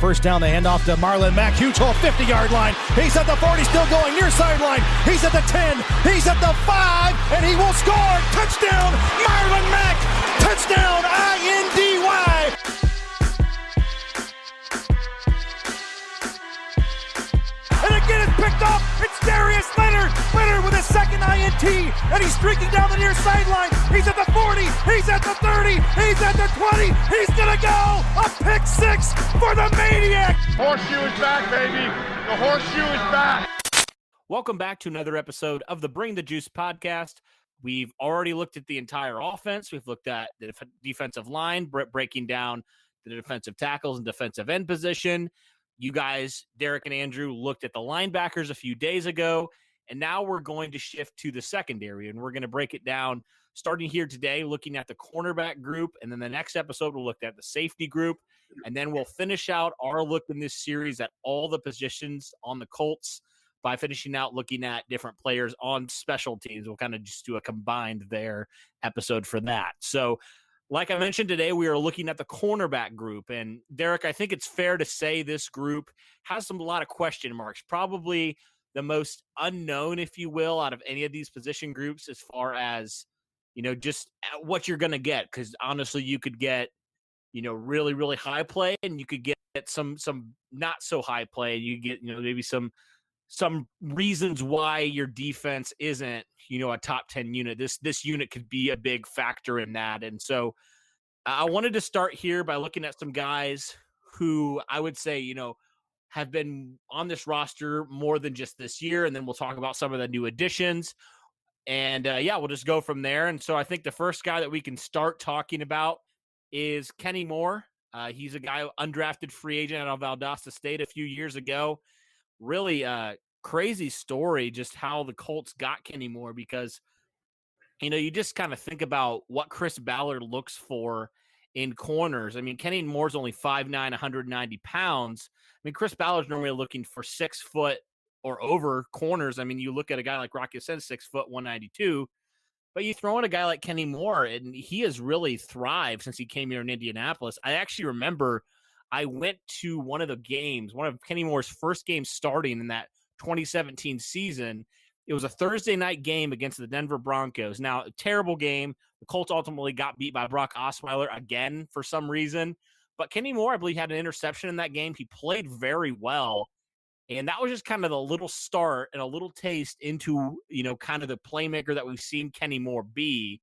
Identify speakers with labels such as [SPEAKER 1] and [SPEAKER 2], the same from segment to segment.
[SPEAKER 1] first down. The handoff to Marlon Mack. Huge hole, 50-yard line. He's at the 40, still going near sideline. He's at the 10. He's at the 5, and he will score. Touchdown, Marlon Mack. Touchdown, INDY. And again, it's picked up. It's Darius Leonard. Leonard with his second INT, and he's streaking down the near sideline. He's at the 40. He's at the 30. He's at the 20. He's going to go. A pick six for the Maniac.
[SPEAKER 2] Horseshoe is back, baby. The horseshoe is back.
[SPEAKER 3] Welcome back to another episode of the Bring the Juice podcast. We've already looked at the entire offense. We've looked at the defensive line, breaking down the defensive tackles and defensive end position. You guys, Derek and Andrew, looked at the linebackers a few days ago, and now we're going to shift to the secondary, and we're going to break it down starting here today, looking at the cornerback group, and then the next episode we'll look at the safety group, and then we'll finish out our look in this series at all the positions on the Colts by finishing out looking at different players on special teams. We'll kind of just do a combined there episode for that. So, like I mentioned today, we are looking at the cornerback group. And Derek, I think it's fair to say this group has a lot of question marks, probably the most unknown, if you will, out of any of these position groups as far as, just what you're going to get. Because honestly, you could get, really, really high play, and you could get some not so high play. You get, maybe some reasons why your defense isn't, a top 10 unit. This unit could be a big factor in that. And so I wanted to start here by looking at some guys who I would say, have been on this roster more than just this year. And then we'll talk about some of the new additions. And we'll just go from there. And so I think the first guy that we can start talking about is Kenny Moore. He's a guy, undrafted free agent out of Valdosta State a few years ago. Really crazy story, just how the Colts got Kenny Moore, because, you just kind of think about what Chris Ballard looks for in corners. I mean, Kenny Moore's only 5'9", 190 pounds. I mean, Chris Ballard's normally looking for 6 foot or over corners. I mean, you look at a guy like Rocky Sin, 6 foot, 192, but you throw in a guy like Kenny Moore, and he has really thrived since he came here in Indianapolis. I actually remember I went to one of the games, one of Kenny Moore's first games starting in that 2017 season. It was a Thursday night game against the Denver Broncos. Now, a terrible game. The Colts ultimately got beat by Brock Osweiler again for some reason. But Kenny Moore, I believe, had an interception in that game. He played very well. And that was just kind of the little start and a little taste into, kind of the playmaker that we've seen Kenny Moore be.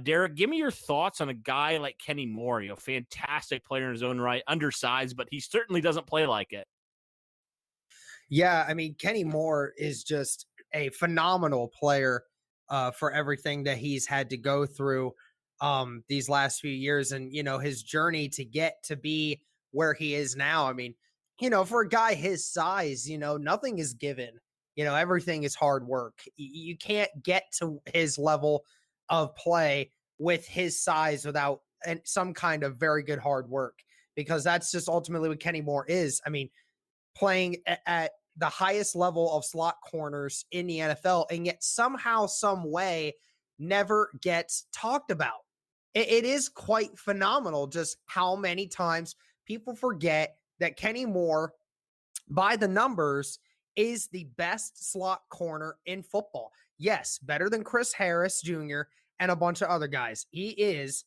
[SPEAKER 3] Derek, give me your thoughts on a guy like Kenny Moore, fantastic player in his own right, undersized, but he certainly doesn't play like it.
[SPEAKER 4] Yeah, I mean, Kenny Moore is just a phenomenal player for everything that he's had to go through these last few years, and, his journey to get to be where he is now. I mean, for a guy his size, nothing is given. Everything is hard work. You can't get to his level of play with his size without some kind of very good hard work, because that's just ultimately what Kenny Moore is. I mean, playing at the highest level of slot corners in the NFL, and yet somehow, some way, never gets talked about. It is quite phenomenal just how many times people forget that Kenny Moore, by the numbers, is the best slot corner in football. Yes, better than Chris Harris Jr. and a bunch of other guys. He is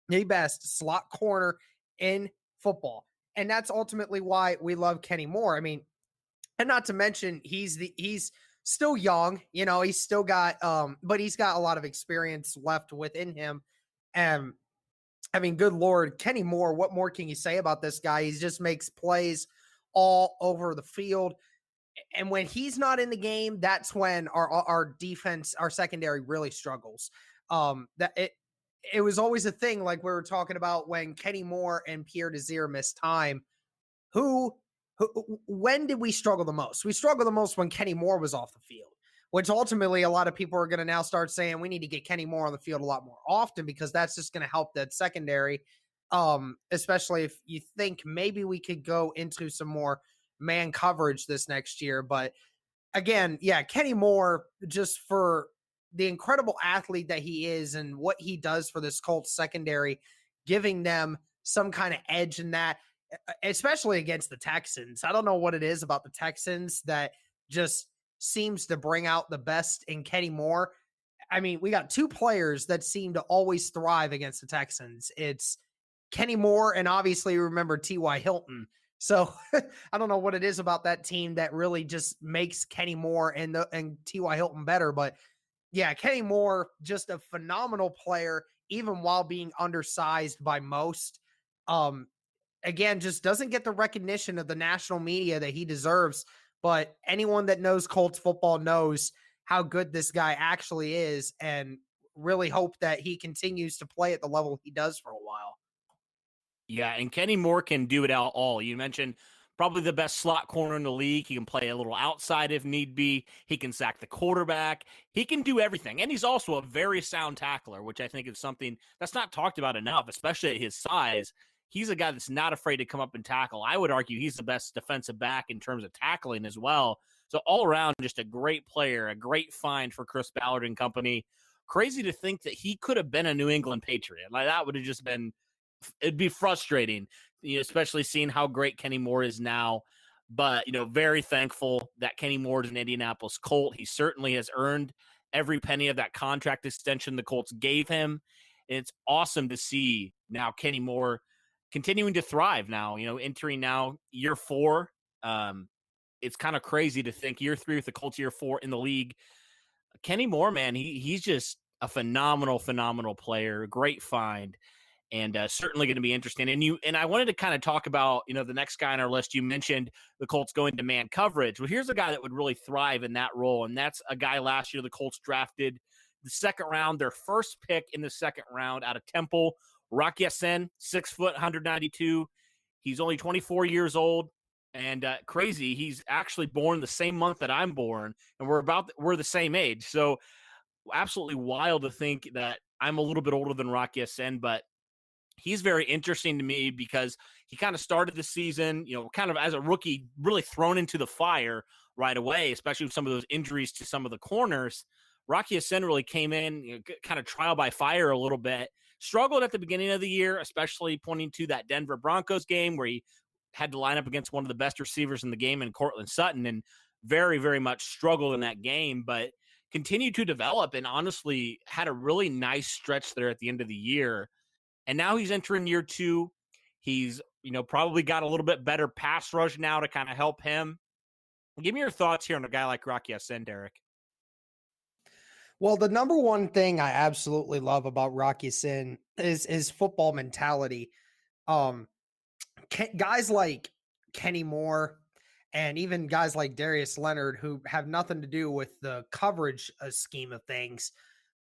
[SPEAKER 4] the best slot corner in football. And that's ultimately why we love Kenny Moore. I mean, and not to mention, he's still young, he's still got, but he's got a lot of experience left within him. And I mean, good Lord, Kenny Moore, what more can you say about this guy? He just makes plays all over the field. And when he's not in the game, that's when our defense, our secondary really struggles. It was always a thing, like we were talking about when Kenny Moore and Pierre Desir missed time. When did we struggle the most? We struggled the most when Kenny Moore was off the field, which ultimately a lot of people are going to now start saying we need to get Kenny Moore on the field a lot more often, because that's just going to help that secondary, especially if you think maybe we could go into some more man coverage this next year. But again, yeah, Kenny Moore, just for the incredible athlete that he is and what he does for this Colts secondary, giving them some kind of edge in that. especially against the Texans. I don't know what it is about the Texans that just seems to bring out the best in Kenny Moore. I mean, we got two players that seem to always thrive against the Texans. It's Kenny Moore and obviously remember T.Y. Hilton. So I don't know what it is about that team that really just makes Kenny Moore and T.Y. Hilton better. But yeah, Kenny Moore, just a phenomenal player, even while being undersized by most. Again, just doesn't get the recognition of the national media that he deserves. But anyone that knows Colts football knows how good this guy actually is, and really hope that he continues to play at the level he does for a while.
[SPEAKER 3] Yeah, and Kenny Moore can do it all. You mentioned probably the best slot corner in the league. He can play a little outside if need be. He can sack the quarterback. He can do everything. And he's also a very sound tackler, which I think is something that's not talked about enough, especially at his size. He's a guy that's not afraid to come up and tackle. I would argue he's the best defensive back in terms of tackling as well. So all around, just a great player, a great find for Chris Ballard and company. Crazy to think that he could have been a New England Patriot. Like, that would have just been, it'd be frustrating, especially seeing how great Kenny Moore is now. But, very thankful that Kenny Moore is an Indianapolis Colt. He certainly has earned every penny of that contract extension the Colts gave him. And it's awesome to see now Kenny Moore continuing to thrive now, entering now year 4. It's kind of crazy to think year 3 with the Colts, year 4 in the league. Kenny Moore, man, he's just a phenomenal player, great find, and certainly going to be interesting. And I wanted to kind of talk about, the next guy on our list. You mentioned the Colts going to man coverage. Well, here's a guy that would really thrive in that role, and that's a guy last year the Colts drafted the second round, their first pick in the second round out of Temple, Rock Ya-Sin, 6 foot, 192. He's only 24 years old, and crazy. He's actually born the same month that I'm born, and we're the same age. So absolutely wild to think that I'm a little bit older than Rock Ya-Sin, but he's very interesting to me because he kind of started the season, kind of as a rookie, really thrown into the fire right away, especially with some of those injuries to some of the corners. Rock Ya-Sin really came in, kind of trial by fire a little bit. Struggled at the beginning of the year, especially pointing to that Denver Broncos game where he had to line up against one of the best receivers in the game in Cortland Sutton, and very, very much struggled in that game, but continued to develop and honestly had a really nice stretch there at the end of the year. And now he's entering year 2. He's, probably got a little bit better pass rush now to kind of help him. Give me your thoughts here on a guy like Rock Ya-Sin, Derek.
[SPEAKER 4] Well, the number one thing I absolutely love about Rock Ya-Sin is his football mentality. Guys like Kenny Moore and even guys like Darius Leonard, who have nothing to do with the coverage scheme of things,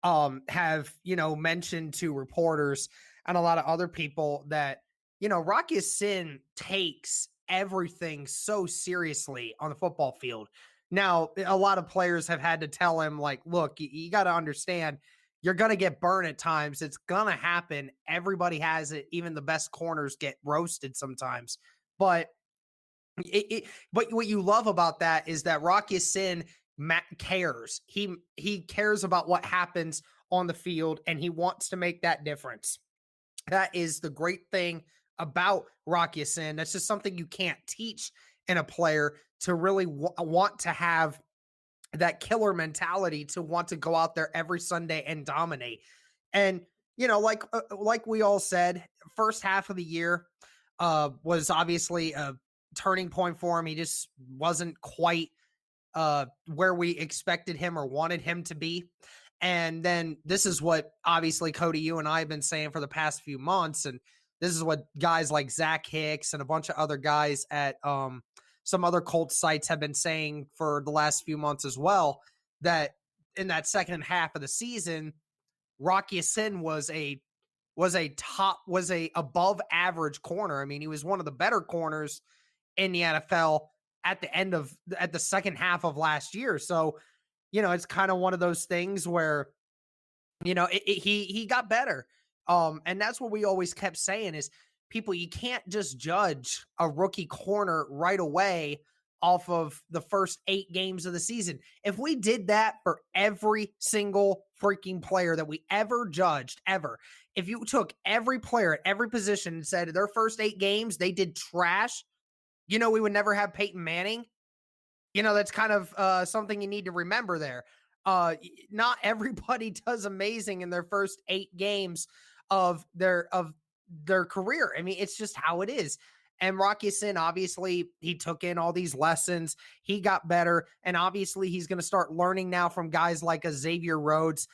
[SPEAKER 4] have, mentioned to reporters and a lot of other people that, Rock Ya-Sin takes everything so seriously on the football field. Now, a lot of players have had to tell him, like, look, you got to understand, you're going to get burned at times. It's going to happen. Everybody has it. Even the best corners get roasted sometimes. But but what you love about that is that Rock Ya-Sin cares. He cares about what happens on the field, and he wants to make that difference. That is the great thing about Rock Ya-Sin. That's just something you can't teach in a player, to really want to have that killer mentality, to want to go out there every Sunday and dominate. And, like we all said, first half of the year was obviously a turning point for him. He just wasn't quite where we expected him or wanted him to be. And then this is what obviously, Cody, you and I have been saying for the past few months. And this is what guys like Zach Hicks and a bunch of other guys at some other Colts sites have been saying for the last few months as well, that in that second half of the season, Rock Ya-Sin was a above average corner. I mean, he was one of the better corners in the NFL at the second half of last year. So, it's kind of one of those things where, he got better. And that's what we always kept saying is, people, you can't just judge a rookie corner right away off of the first 8 games of the season. If we did that for every single freaking player that we ever judged, ever, if you took every player at every position and said their first 8 games, they did trash, we would never have Peyton Manning. That's kind of something you need to remember there. Not everybody does amazing in their first 8 games of their career. I mean, it's just how it is. And Rock Ya-Sin, obviously, he took in all these lessons. He got better. And obviously, he's going to start learning now from guys like a Xavier Rhodes,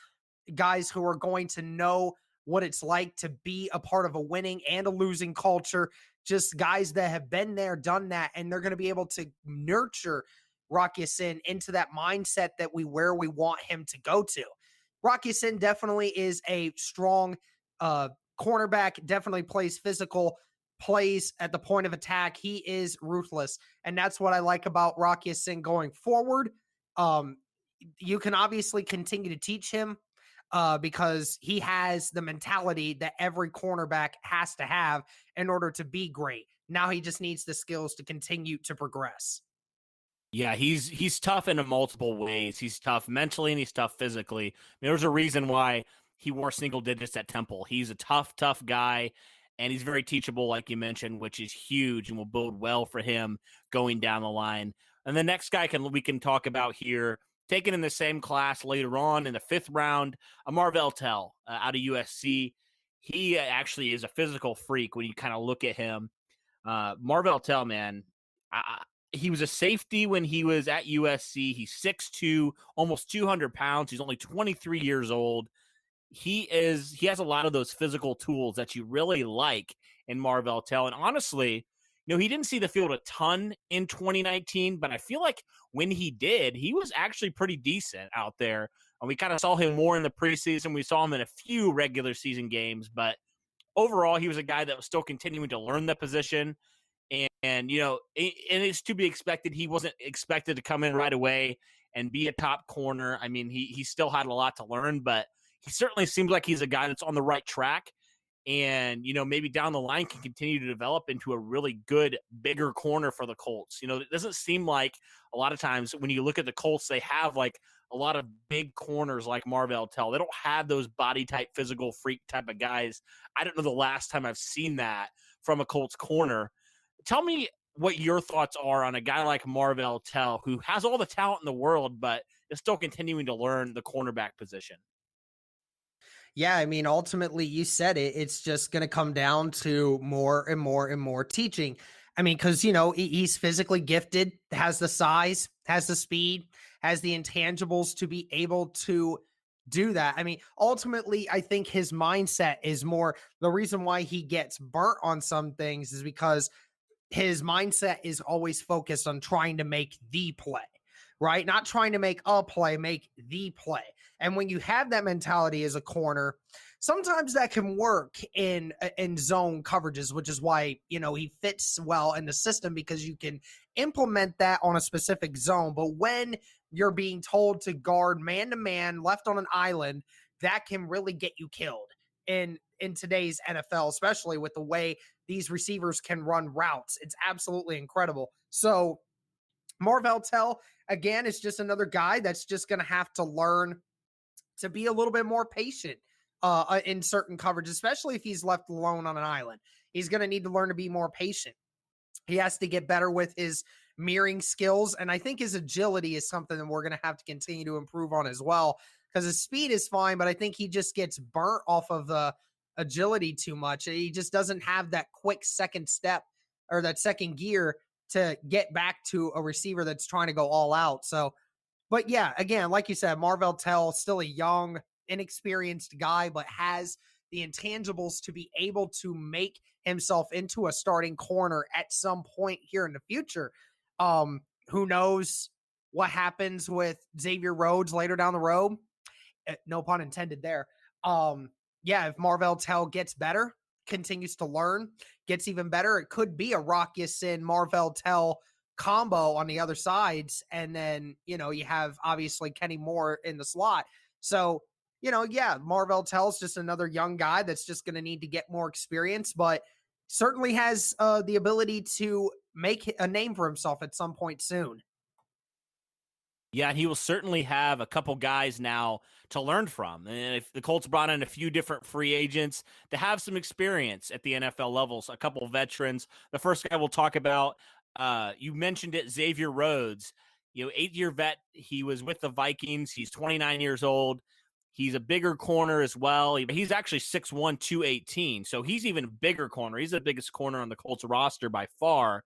[SPEAKER 4] guys who are going to know what it's like to be a part of a winning and a losing culture. Just guys that have been there, done that, and they're going to be able to nurture Rock Ya-Sin into that mindset that where we want him to go to. Rock Ya-Sin definitely is a strong cornerback, definitely plays physical, plays at the point of attack. He is ruthless, and that's what I like about Rock Ya-Sin going forward. You can obviously continue to teach him because he has the mentality that every cornerback has to have in order to be great. Now he just needs the skills to continue to progress.
[SPEAKER 3] Yeah, he's tough in multiple ways. He's tough mentally and he's tough physically. I mean, there's a reason why he wore single digits at Temple. He's a tough guy, and he's very teachable, like you mentioned, which is huge and will bode well for him going down the line. And the next guy we can talk about here, taken in the same class later on in the 5th round, Marvell Tell out of USC. He actually is a physical freak when you kind of look at him. Marvell Tell, man, he was a safety when he was at USC. He's 6'2", almost 200 pounds. He's only 23 years old. He has a lot of those physical tools that you really like in Marvell Tell. And honestly, he didn't see the field a ton in 2019, but I feel like when he did, he was actually pretty decent out there. And we kind of saw him more in the preseason. We saw him in a few regular season games, but overall, he was a guy that was still continuing to learn the position. And it's to be expected. He wasn't expected to come in right away and be a top corner. I mean, he still had a lot to learn, but he certainly seems like he's a guy that's on the right track. And, maybe down the line can continue to develop into a really good, bigger corner for the Colts. It doesn't seem like a lot of times when you look at the Colts, they have like a lot of big corners like Marvell Tell. They don't have those body type, physical freak type of guys. I don't know the last time I've seen that from a Colts corner. Tell me what your thoughts are on a guy like Marvell Tell, who has all the talent in the world, but is still continuing to learn the cornerback position.
[SPEAKER 4] Yeah, I mean, ultimately, you said it. It's just going to come down to more and more and more teaching. I mean, because, he's physically gifted, has the size, has the speed, has the intangibles to be able to do that. I mean, ultimately, I think his mindset is more the reason why he gets burnt on some things is because his mindset is always focused on trying to make the play, right? Not trying to make a play, make the play. And when you have that mentality as a corner, sometimes that can work in zone coverages, which is why, he fits well in the system because you can implement that on a specific zone. But when you're being told to guard man-to-man left on an island, that can really get you killed in today's NFL, especially with the way these receivers can run routes. It's absolutely incredible. So Marvell Tell, again, is just another guy that's just going to have to learn to be a little bit more patient in certain coverage, especially if he's left alone on an island. He's going to need to learn to be more patient. He has to get better with his mirroring skills, and I think his agility is something that we're going to have to continue to improve on as well, because his speed is fine, but I think he just gets burnt off of the agility too much. He just doesn't have that quick second step or that second gear to get back to a receiver that's trying to go all out. So, but yeah, again, like you said, Marvell Tell, still a young, inexperienced guy, but has the intangibles to be able to make himself into a starting corner at some point here in the future. Who knows what happens with Xavier Rhodes later down the road? No pun intended there. Yeah, if Marvell Tell gets better, continues to learn, gets even better, it could be a Rock Ya-Sin, Marvell Tell combo on the other sides. And then, you have obviously Kenny Moore in the slot. So, yeah, Marvell Tell's just another young guy that's just going to need to get more experience. But certainly has the ability to make a name for himself at some point soon.
[SPEAKER 3] Yeah, and he will certainly have a couple guys now to learn from. And if the Colts brought in a few different free agents to have some experience at the NFL levels, a couple veterans. The first guy we'll talk about, you mentioned it, Xavier Rhodes. 8-year vet. He was with the Vikings. He's 29 years old. He's a bigger corner as well. He's actually 6'1", 218. So he's even a bigger corner. He's the biggest corner on the Colts roster by far.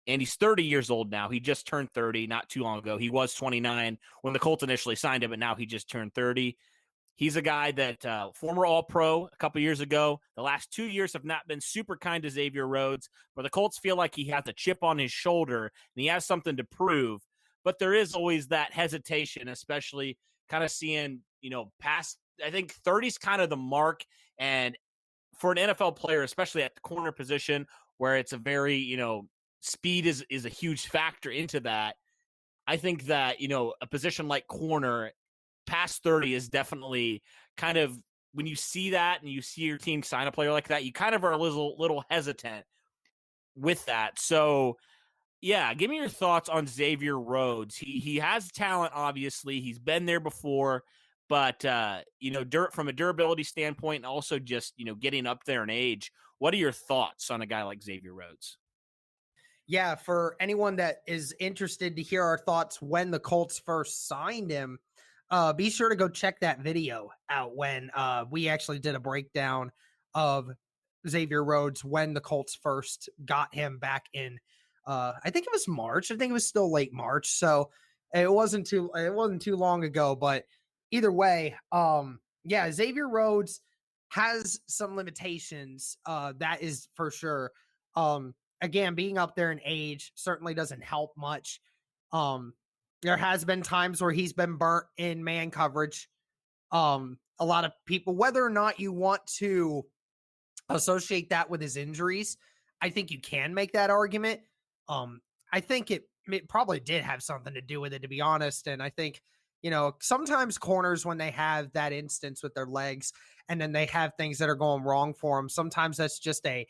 [SPEAKER 3] And he's 30 years old now. He just turned 30 not too long ago. He was 29 when the Colts initially signed him, but now he just turned 30. He's a guy that former All-Pro a couple years ago. The last 2 years have not been super kind to Xavier Rhodes, but the Colts feel like he has a chip on his shoulder and he has something to prove. But there is always that hesitation, especially kind of seeing, past, I think 30 is kind of the mark. And for an NFL player, especially at the corner position, where it's a very, speed is a huge factor into that. I think that, a position like corner past 30 is definitely kind of, when you see that and you see your team sign a player like that, you kind of are a little hesitant with that. So yeah, give me your thoughts on Xavier Rhodes. He has talent, obviously. He's been there before, but from a durability standpoint and also just, getting up there in age, what are your thoughts on a guy like Xavier Rhodes?
[SPEAKER 4] Yeah, for anyone that is interested to hear our thoughts when the Colts first signed him, be sure to go check that video out when we actually did a breakdown of Xavier Rhodes when the Colts first got him back in. I think it was March. I think it was still late March, so it wasn't too long ago. But either way, yeah, Xavier Rhodes has some limitations. That is for sure. Again, being up there in age certainly doesn't help much. There has been times where he's been burnt in man coverage. A lot of people, whether or not you want to associate that with his injuries, I think you can make that argument. I think it probably did have something to do with it, to be honest. And I think, sometimes corners, when they have that instance with their legs and then they have things that are going wrong for them, sometimes that's just a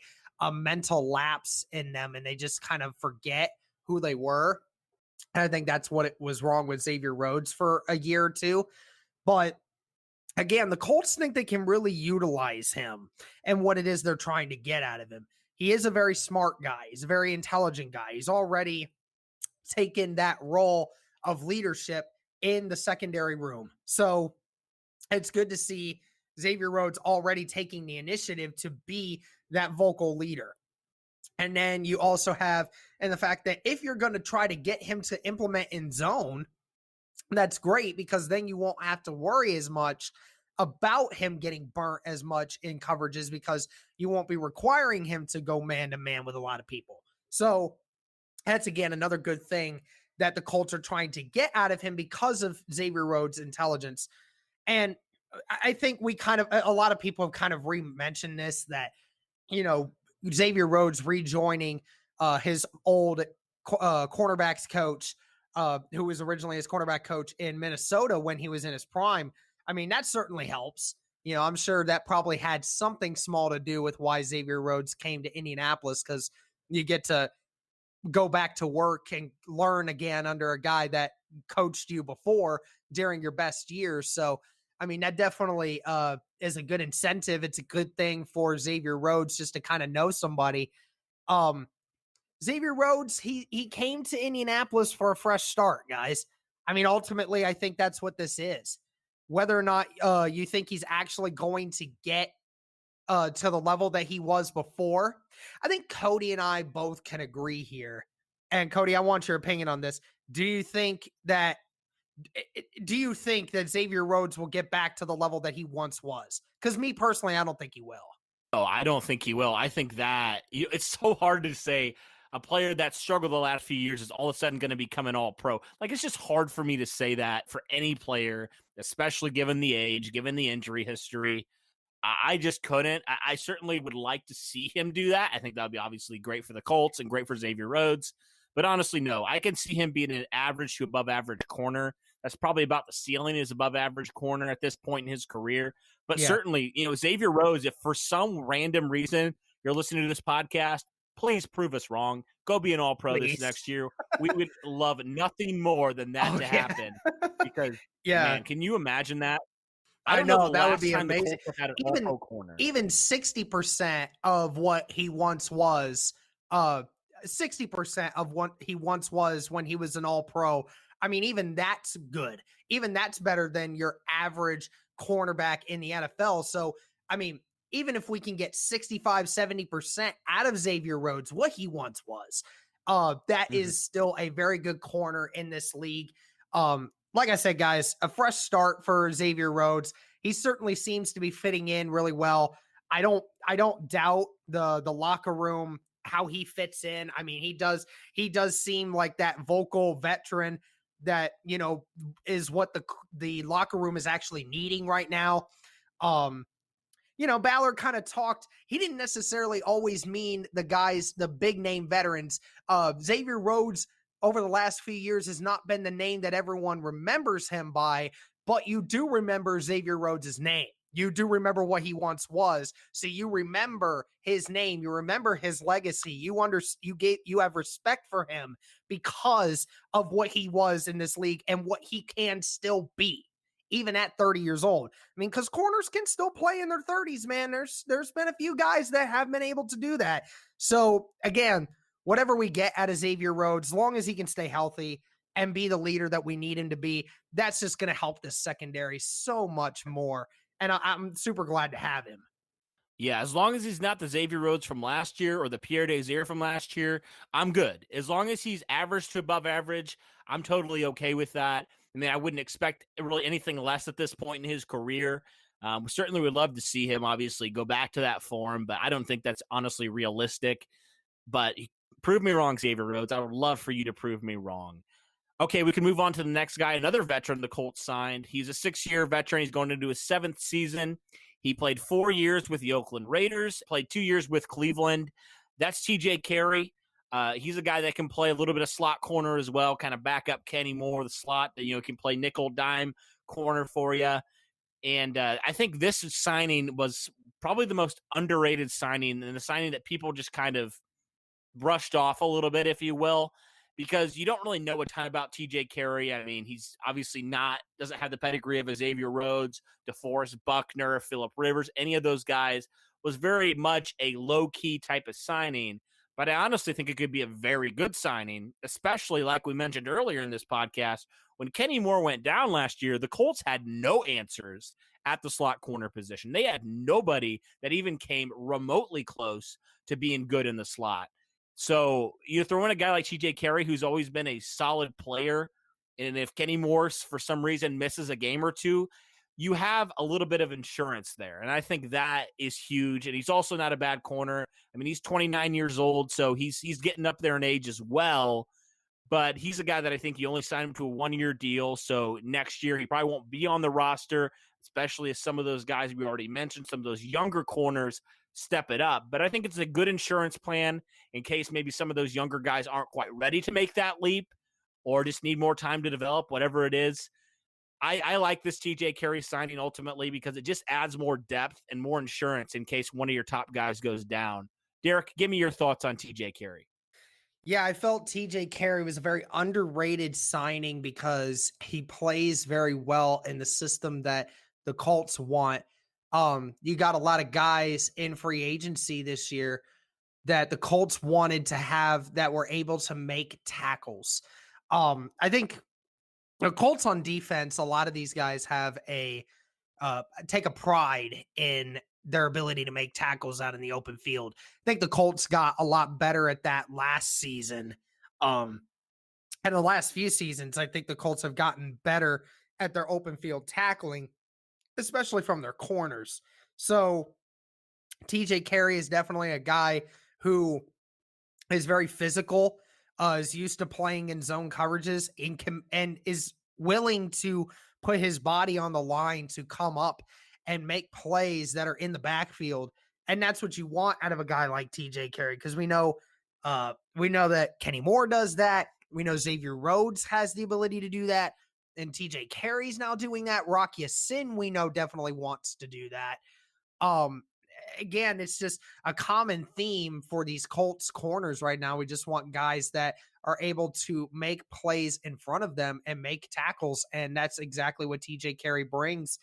[SPEAKER 4] mental lapse in them and they just kind of forget who they were. And I think that's what it was wrong with Xavier Rhodes for a year or two. But again, the Colts think they can really utilize him and what it is they're trying to get out of him. He is a very smart guy. He's a very intelligent guy. He's already taken that role of leadership in the secondary room. So it's good to see Xavier Rhodes already taking the initiative to be that vocal leader. And then you also have, and the fact that if you're going to try to get him to implement in zone, that's great because then you won't have to worry as much about him getting burnt as much in coverages because you won't be requiring him to go man to man with a lot of people. So that's, again, another good thing that the Colts are trying to get out of him because of Xavier Rhodes' intelligence. And I think a lot of people have kind of re-mentioned this, that, Xavier Rhodes rejoining his old cornerbacks coach, who was originally his cornerback coach in Minnesota when he was in his prime. I mean, that certainly helps. I'm sure that probably had something small to do with why Xavier Rhodes came to Indianapolis, because you get to go back to work and learn again under a guy that coached you before during your best years. So, I mean, that definitely is a good incentive. It's a good thing for Xavier Rhodes just to kind of know somebody. Xavier Rhodes, he came to Indianapolis for a fresh start, guys. I mean, ultimately, I think that's what this is. Whether or not you think he's actually going to get to the level that he was before, I think Cody and I both can agree here. And Cody, I want your opinion on this. Do you think that Xavier Rhodes will get back to the level that he once was? Because me personally, I don't think he will.
[SPEAKER 3] Oh, I don't think he will. I think that it's so hard to say a player that struggled the last few years is all of a sudden going to become an all-pro. Like, it's just hard for me to say that for any player, especially given the age, given the injury history. I just couldn't. I certainly would like to see him do that. I think that would be obviously great for the Colts and great for Xavier Rhodes. But honestly, no. I can see him being an average to above average corner. That's probably about the ceiling, is above average corner at this point in his career. But certainly, Xavier Rhodes, if for some random reason you're listening to this podcast, please prove us wrong. Go be an all-pro this
[SPEAKER 4] Please.
[SPEAKER 3] next year. We would love nothing more than that to happen because, man, can you imagine that? I don't know the
[SPEAKER 4] that would
[SPEAKER 3] last
[SPEAKER 4] be
[SPEAKER 3] time
[SPEAKER 4] amazing.
[SPEAKER 3] the Colts have had an all-pro corner.
[SPEAKER 4] Even 60% of what he once was, 60% of what he once was when he was an all-pro. I mean, even that's good. Even that's better than your average cornerback in the NFL. So, I mean, even if we can get 65, 70% out of Xavier Rhodes, what he once was, that is still a very good corner in this league. Like I said, guys, a fresh start for Xavier Rhodes. He certainly seems to be fitting in really well. I don't doubt the locker room, how he fits in. I mean, he does seem like that vocal veteran that, you know, is what the locker room is actually needing right now. You know, Ballard kind of talked, he didn't necessarily always mean the big name veterans. Xavier Rhodes over the last few years has not been the name that everyone remembers him by, but you do remember Xavier Rhodes' name. You do remember what he once was. So you remember his name, you remember his legacy. You have respect for him because of what he was in this league and what he can still be, even at 30 years old. I mean, because corners can still play in their 30s, man. There's been a few guys that have been able to do that. So again, whatever we get out of Xavier Rhodes, as long as he can stay healthy and be the leader that we need him to be, that's just going to help this secondary so much more. And I'm super glad to have him.
[SPEAKER 3] Yeah, as long as he's not the Xavier Rhodes from last year or the Pierre Desir from last year, I'm good. As long as he's average to above average, I'm totally okay with that. I mean, I wouldn't expect really anything less at this point in his career. We certainly would love to see him, obviously, go back to that form, but I don't think that's honestly realistic. But prove me wrong, Xavier Rhodes. I would love for you to prove me wrong. Okay, we can move on to the next guy, another veteran the Colts signed. He's a 6-year veteran. He's going into his 7th season. He played 4 years with the Oakland Raiders, played 2 years with Cleveland. That's TJ Carrie. He's a guy that can play a little bit of slot corner as well, kind of back up Kenny Moore, the slot, that, you know, can play nickel dime corner for you. And I think this signing was probably the most underrated signing, and the signing that people just kind of brushed off a little bit, if you will, because you don't really know a ton about TJ Carrie. I mean, he's obviously doesn't have the pedigree of Xavier Rhodes, DeForest Buckner, Phillip Rivers, any of those guys. Was very much a low-key type of signing, but I honestly think it could be a very good signing, especially like we mentioned earlier in this podcast. When Kenny Moore went down last year, the Colts had no answers at the slot corner position. They had nobody that even came remotely close to being good in the slot. So you throw in a guy like TJ Carrie, who's always been a solid player, and if Kenny Moore, for some reason, misses a game or two, you have a little bit of insurance there. And I think that is huge. And he's also not a bad corner. I mean, he's 29 years old, so he's getting up there in age as well. But he's a guy that I think you only signed him to a 1-year deal. So next year, he probably won't be on the roster, especially as some of those guys we already mentioned, some of those younger corners step it up. But I think it's a good insurance plan in case maybe some of those younger guys aren't quite ready to make that leap or just need more time to develop, whatever it is. I like this TJ Carrie signing ultimately because it just adds more depth and more insurance in case one of your top guys goes down. Derek, give me your thoughts on TJ Carrie.
[SPEAKER 4] Yeah, I felt TJ Carrie was a very underrated signing because he plays very well in the system that the Colts want. You got a lot of guys in free agency this year that the Colts wanted to have that were able to make tackles. I think the Colts on defense, a lot of these guys have take a pride in their ability to make tackles out in the open field. I think the Colts got a lot better at that last season. And the last few seasons, I think the Colts have gotten better at their open field tackling, especially from their corners. So TJ Carrie is definitely a guy who is very physical, is used to playing in zone coverages and is willing to put his body on the line to come up and make plays that are in the backfield. And that's what you want out of a guy like TJ Carrie, because we know that Kenny Moore does that. We know Xavier Rhodes has the ability to do that. And TJ Carrie's now doing that. Rock Ya-Sin, we know, definitely wants to do that. again, it's just a common theme for these Colts corners right now. We just want guys that are able to make plays in front of them and make tackles. And that's exactly what TJ Carrie brings.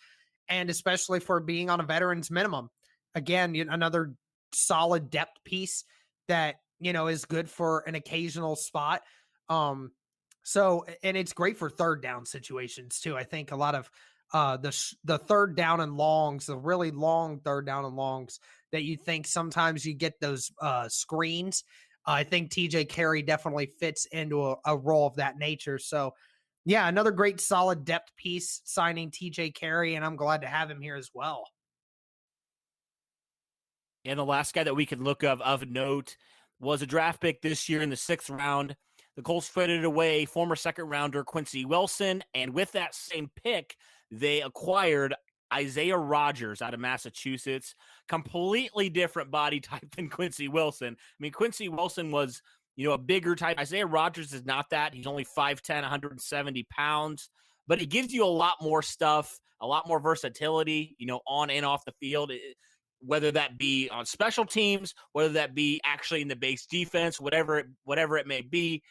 [SPEAKER 4] And especially for being on a veteran's minimum. Again, another solid depth piece that, is good for an occasional spot. So, and it's great for third down situations too. I think a lot of the third down and longs, the really long third down and longs that you think sometimes you get those screens. I think TJ Carrie definitely fits into a role of that nature. So, yeah, another great solid depth piece signing TJ Carrie, and I'm glad to have him here as well.
[SPEAKER 3] And the last guy that we can look of note was a draft pick this year in the 6th round. The Colts traded away former 2nd rounder Quincy Wilson, and with that same pick, they acquired Xavier Rhodes out of Massachusetts. Completely different body type than Quincy Wilson. I mean, Quincy Wilson was, a bigger type. Xavier Rhodes is not that. He's only 5'10", 170 pounds, but he gives you a lot more stuff, a lot more versatility, on and off the field. Whether that be on special teams, whether that be actually in the base defense, whatever it may be,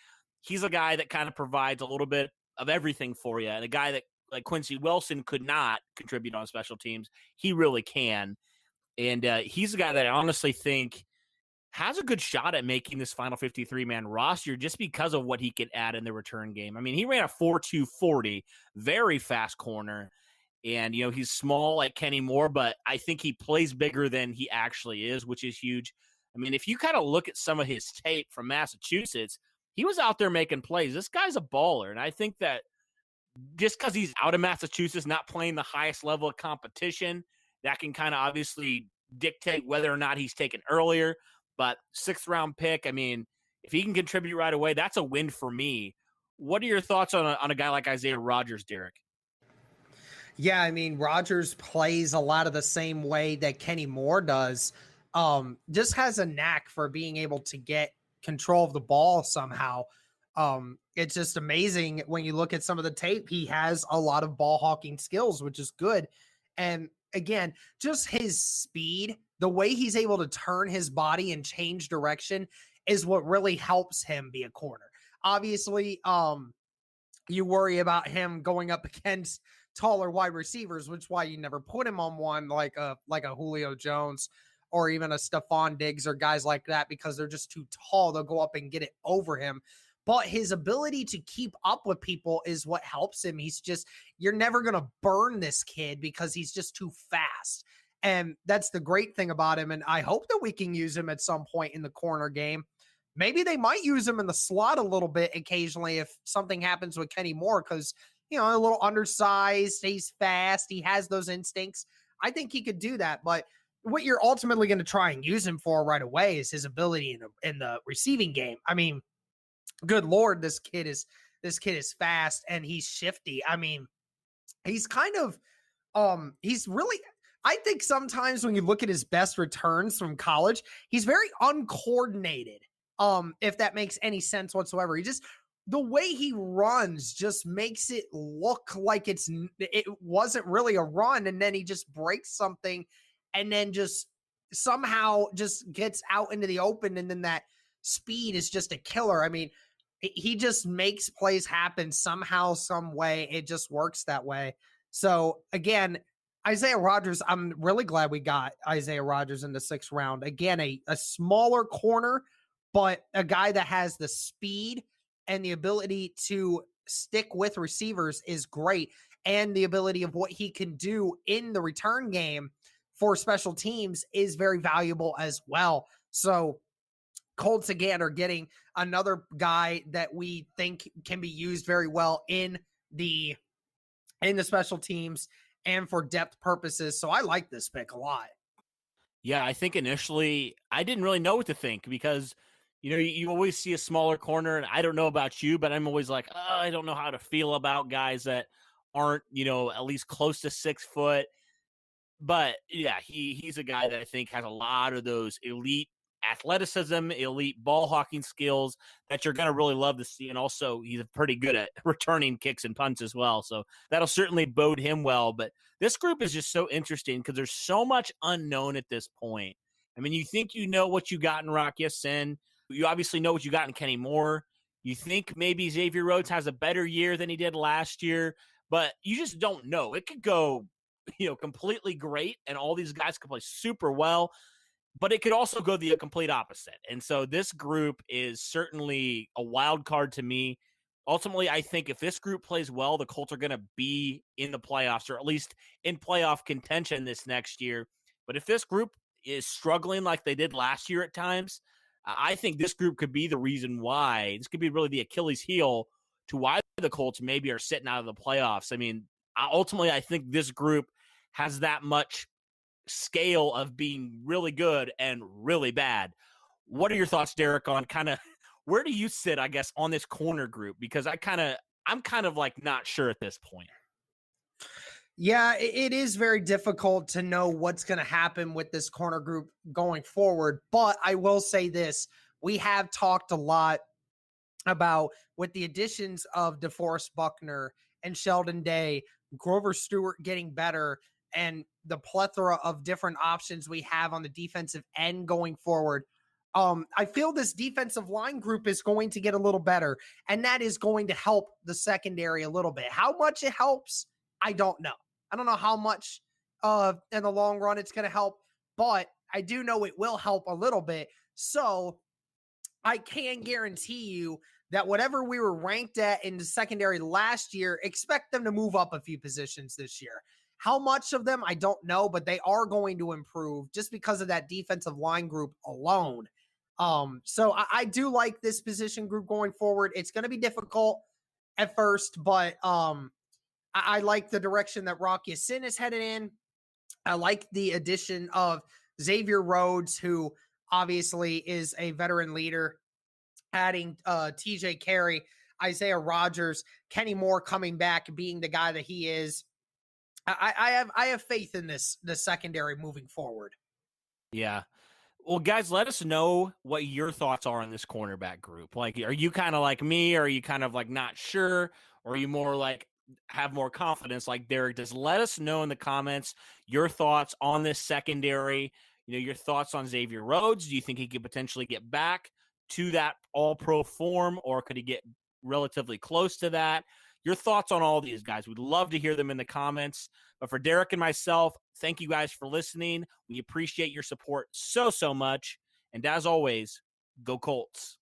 [SPEAKER 3] he's a guy that kind of provides a little bit of everything for you. And a guy that, like Quincy Wilson, could not contribute on special teams, he really can. And he's a guy that I honestly think has a good shot at making this final 53-man roster just because of what he could add in the return game. I mean, he ran a 4.2 40, very fast corner. And, he's small like Kenny Moore, but I think he plays bigger than he actually is, which is huge. I mean, if you kind of look at some of his tape from Massachusetts, he was out there making plays. This guy's a baller. And I think that just because he's out of Massachusetts, not playing the highest level of competition, that can kind of obviously dictate whether or not he's taken earlier. But 6th round pick, I mean, if he can contribute right away, that's a win for me. What are your thoughts on a guy like Xavier Rhodes, Derek?
[SPEAKER 4] Yeah, I mean, Rodgers plays a lot of the same way that Kenny Moore does. Just has a knack for being able to get control of the ball somehow. It's just amazing when you look at some of the tape. He has a lot of ball hawking skills, which is good. And again, just his speed, the way he's able to turn his body and change direction is what really helps him be a corner. Obviously, you worry about him going up against taller wide receivers, which is why you never put him on one like a Julio Jones or even a Stephon Diggs or guys like that, because they're just too tall. They'll go up and get it over him. But his ability to keep up with people is what helps him. You're never going to burn this kid because he's just too fast. And that's the great thing about him. And I hope that we can use him at some point in the corner game. Maybe they might use him in the slot a little bit occasionally if something happens with Kenny Moore, because, a little undersized, he's fast, he has those instincts. I think he could do that. But what you're ultimately going to try and use him for right away is his ability in the receiving game. I mean, good Lord, this kid is fast and he's shifty. I mean, he's kind of, he's really, I think sometimes when you look at his best returns from college, he's very uncoordinated. If that makes any sense whatsoever. The way he runs just makes it look like it wasn't really a run, and then he just breaks something and then just somehow just gets out into the open, and then that speed is just a killer. I mean, he just makes plays happen somehow, some way. It just works that way. So again, Xavier Rhodes, I'm really glad we got Xavier Rhodes in the 6th round. Again, a smaller corner, but a guy that has the speed and the ability to stick with receivers is great. And the ability of what he can do in the return game for special teams is very valuable as well. So Colts again are getting another guy that we think can be used very well in the special teams and for depth purposes. So I like this pick a lot.
[SPEAKER 3] Yeah, I think initially I didn't really know what to think because you always see a smaller corner, and I don't know about you, but I'm always like, I don't know how to feel about guys that aren't, at least close to 6 foot. But yeah, he's a guy that I think has a lot of those elite athleticism, elite ball hawking skills that you're going to really love to see. And also, he's pretty good at returning kicks and punts as well. So that'll certainly bode him well. But this group is just so interesting because there's so much unknown at this point. I mean, you think you know what you got in Rock Ya-Sin. You obviously know what you got in Kenny Moore. You think maybe Xavier Rhodes has a better year than he did last year, but you just don't know. It could go, completely great, and all these guys could play super well, but it could also go the complete opposite. And so this group is certainly a wild card to me. Ultimately, I think if this group plays well, the Colts are going to be in the playoffs, or at least in playoff contention this next year. But if this group is struggling like they did last year at times, I think this group could be the reason why. This could be really the Achilles heel to why the Colts maybe are sitting out of the playoffs. I mean, ultimately, I think this group has that much scale of being really good and really bad. What are your thoughts, Derek, on kind of where do you sit, I guess, on this corner group? Because I'm kind of like not sure at this point.
[SPEAKER 4] Yeah, it is very difficult to know what's going to happen with this corner group going forward. But I will say this. We have talked a lot about, with the additions of DeForest Buckner and Sheldon Day, Grover Stewart getting better, and the plethora of different options we have on the defensive end going forward. I feel this defensive line group is going to get a little better, and that is going to help the secondary a little bit. How much it helps, I don't know. I don't know how much in the long run it's going to help, but I do know it will help a little bit. So I can guarantee you that whatever we were ranked at in the secondary last year, expect them to move up a few positions this year. How much of them, I don't know, but they are going to improve just because of that defensive line group alone. So I do like this position group going forward. It's going to be difficult at first, but I like the direction that Rock Ya-Sin is headed in. I like the addition of Xavier Rhodes, who obviously is a veteran leader, adding TJ Carrie, Isaiah Rodgers, Kenny Moore coming back, being the guy that he is. I have faith in the secondary moving forward.
[SPEAKER 3] Yeah. Well, guys, let us know what your thoughts are on this cornerback group. Like, are you kind of like me? Or are you kind of like not sure? Or are you more like have more confidence like Derek does? Let us know in the comments your thoughts on this secondary. Your thoughts on Xavier Rhodes. Do you think he could potentially get back to that all-pro form, or could he get relatively close to that? Your thoughts on all these guys. We'd love to hear them in the comments. But for Derek and myself, thank you guys for listening. We appreciate your support so much. And as always, go Colts.